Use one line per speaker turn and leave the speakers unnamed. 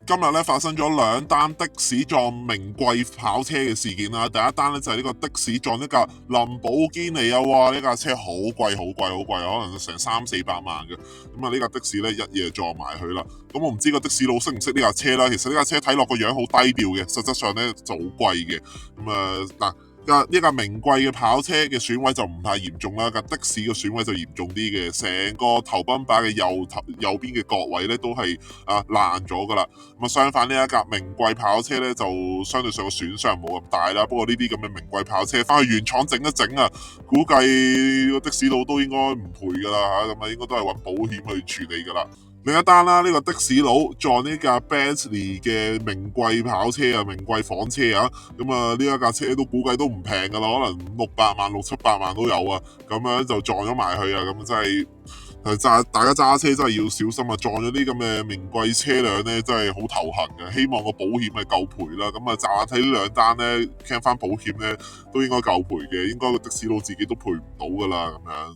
今日咧發生咗兩單的士撞名貴跑車嘅事件啦。第一單咧就係呢個的士撞一架林寶堅尼啊，哇！呢架車好貴好貴好貴，可能成300-400萬嘅。咁啊呢架的士咧一夜撞埋去啦。咁我唔知個的士佬識唔識呢架車啦。其實呢架車睇落個樣好低調嘅，實質上咧就好貴嘅。咁嗱。呢架名貴嘅跑車嘅損毀就唔太嚴重啦，架的士嘅損毀就嚴重啲嘅，成個頭泵把嘅右邊嘅角位咧都係爛咗噶啦。咁相反呢一架名貴跑車咧就相對上個損傷冇咁大啦。不過呢啲咁嘅名貴跑車翻去原廠整一整啊，估計個的士佬都應該唔賠噶啦嚇，咁應該都係揾保險去處理噶啦。另一單啦，呢個的士佬撞呢架 Bentley 嘅名貴跑車啊，名貴房車啊，咁呢一架車都估計都唔平噶啦，可能600萬、600-700萬都有啊，咁樣就撞咗埋去啊，咁真係大家揸車真係要小心啊，撞咗啲咁嘅名貴車輛咧，真係好頭痕嘅。希望個保險係夠賠啦，咁乍睇呢兩單咧，傾翻保險咧都應該夠賠嘅，應該個的士佬自己都賠唔到噶啦，咁樣。